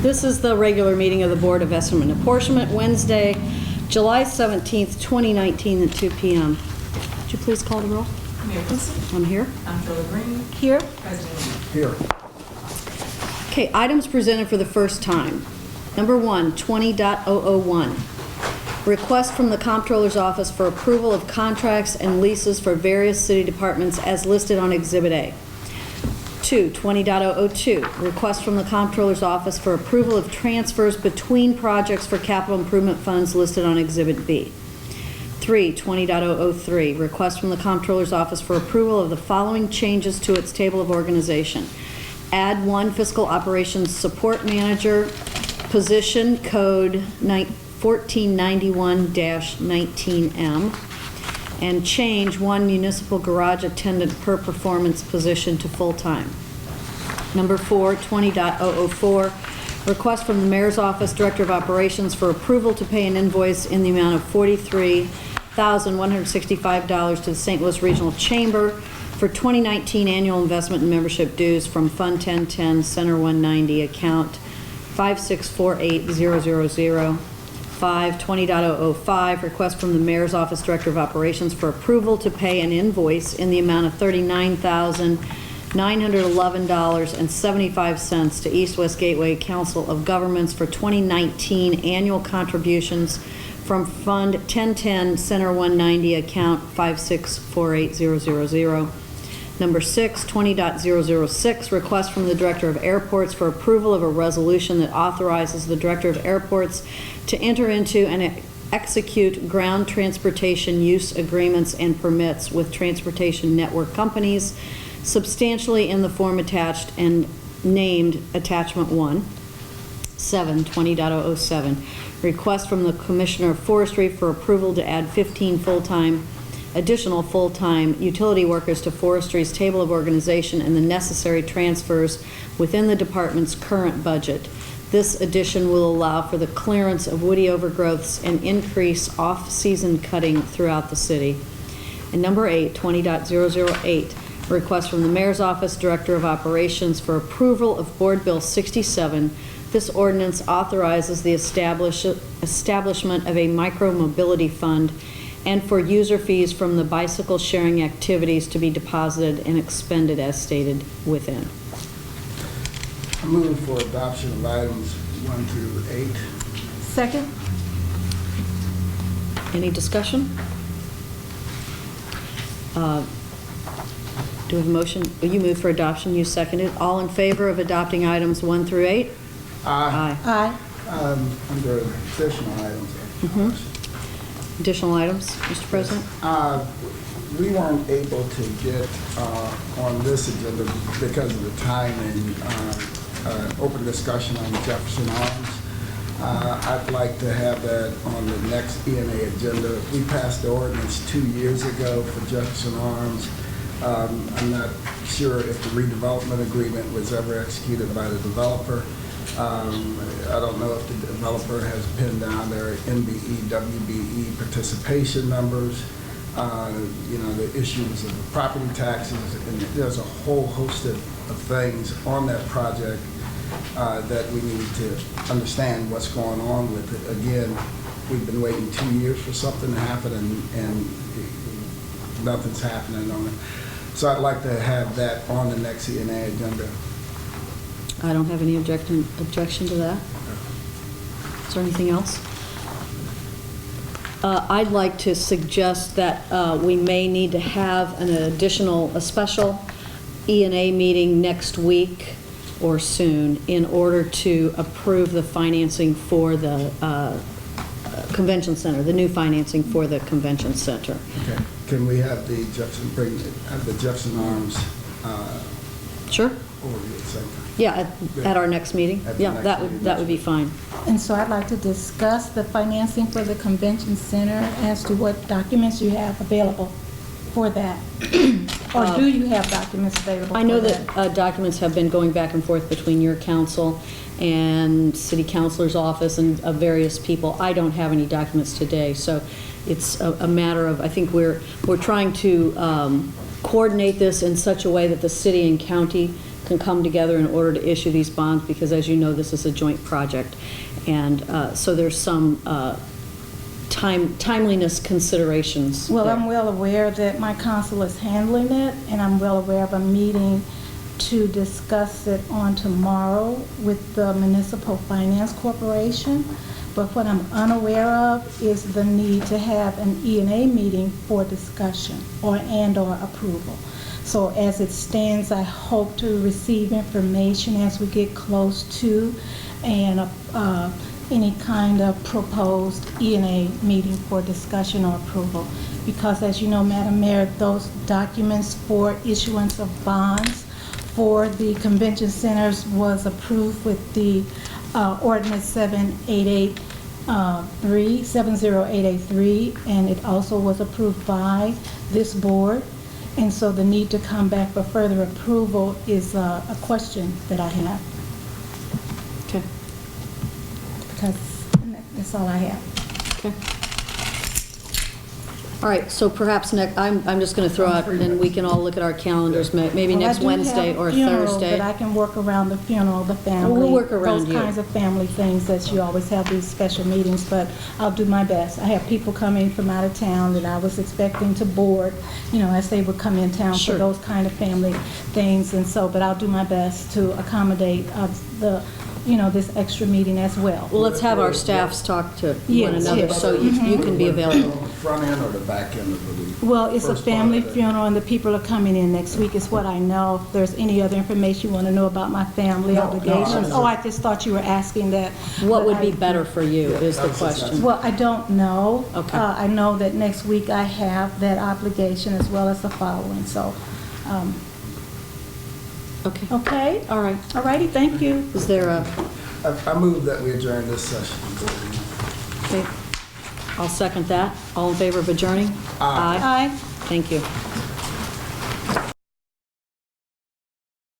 This is the regular meeting of the Board of Estimate and Apportionment, Wednesday, July 17th, 2019 at 2 p.m. Would you please call the roll? Mayor Wilson. I'm here. Comptroller Green. Here. President Here. Okay, items presented for the first time. Number 1, 20.001. Request from the Comptroller's Office for approval of contracts and leases for various city departments as listed on Exhibit A. 2, 20.002. Request from the Comptroller's Office for approval of transfers between projects for capital improvement funds listed on Exhibit B. 3, 20.003. Request from the Comptroller's Office for approval of the following changes to its table of organization. Add 1 fiscal operations support manager, position code 1491-19M, and change 1 municipal garage attendant per performance position to full-time. Number 4, 20.004. Request from the Mayor's Office, Director of Operations, for approval to pay an invoice in the amount of $43,165 to the St. Louis Regional Chamber for 2019 annual investment and membership dues from Fund 1010, Center 190, account 5648000. 5, 20.005, request from the Mayor's Office, Director of Operations, for approval to pay an invoice in the amount of $39,911.75 to East West Gateway Council of Governments for 2019 annual contributions from Fund 1010, Center 190, account 5648000. Number 6, 20.006, request from the Director of Airports for approval of a resolution that authorizes the Director of Airports to enter into and execute ground transportation use agreements and permits with transportation network companies, substantially in the form attached and named Attachment 1. 7, 20.007, request from the Commissioner of Forestry for approval to add 15 additional full-time utility workers to Forestry's table of organization and the necessary transfers within the department's current budget. This addition will allow for the clearance of woody overgrowths and increase off-season cutting throughout the city. And number 8, 20.008, request from the Mayor's Office, Director of Operations, for approval of Board Bill 67. This ordinance authorizes the establishment of a micro-mobility fund and for user fees from the bicycle sharing activities to be deposited and expended as stated within. I move for adoption of items 1 through 8. Second. Any discussion? Do we have a motion? You moved for adoption, you seconded. All in favor of adopting items 1 through 8? Aye. Aye. Under additional items. Additional items, Mr. President? We weren't able to get on this agenda because of the time and open discussion on Jefferson Arms. I'd like to have that on the next ENA agenda. We passed the ordinance 2 years ago for Jefferson Arms. I'm not sure if the redevelopment agreement was ever executed by the developer. I don't know if the developer has pinned down their NBE, WBE participation numbers, the issues of property taxes, and there's a whole host of things on that project that we need to understand what's going on with it. Again, we've been waiting 2 years for something to happen, and nothing's happening on it. So I'd like to have that on the next ENA agenda. I don't have any objection to that. Is there anything else? I'd like to suggest that we may need to have a special ENA meeting next week or soon in order to approve the financing for the convention center, the new financing for the convention center. Okay. Can we have the Jefferson Arms Sure. overview at the same time? Yeah, at our next meeting. Yeah, that would be fine. And so I'd like to discuss the financing for the convention center as to what documents you have available for that. Or do you have documents available? I know that documents have been going back and forth between your council and city councilor's office and various people. I don't have any documents today, so it's a matter of, I think we're trying to coordinate this in such a way that the city and county can come together in order to issue these bonds, because as you know, this is a joint project. And so there's some timeliness considerations. Well, there. I'm well aware that my council is handling it, and I'm well aware of a meeting to discuss it on tomorrow with the Municipal Finance Corporation. But what I'm unaware of is the need to have an E&A meeting for discussion or approval. So as it stands, I hope to receive information as we get close to and any kind of proposed E&A meeting for discussion or approval. Because as you know, Madam Mayor, those documents for issuance of bonds for the convention centers was approved with the ordinance 70883, and it also was approved by this board. And so the need to come back for further approval is a question that I have. Okay. Because that's all I have. Okay. All right, so perhaps next, I'm just going to throw out, and we can all look at our calendars, maybe Well, I next do Wednesday have a or funeral, Thursday. But I can work around the funeral, the family. We'll work around you. Those kinds of family things that you always have these special meetings, but I'll do my best. I have people coming from out of town that I was expecting to board, as they would come in town Sure. for those kind of family things, and so, but I'll do my best to accommodate this extra meeting as well. Well, let's have our staffs talk to one Yes, another, yes. so you can be available. On the front end or the back end of the week? Well, it's a First part family of it. funeral, and the people are coming in next week, is what I know. If there's any other information you want to know about my family No, obligations. no. Oh, I just thought you were asking that. What but would be I- better for you is the question. Well, I don't know. Okay. I know that next week I have that obligation as well as the following, so, Okay, okay? all right. All righty, thank you. Is there a, I move that we adjourn this session. okay, I'll second that. All in favor of adjourning? Aye. Aye. Thank you.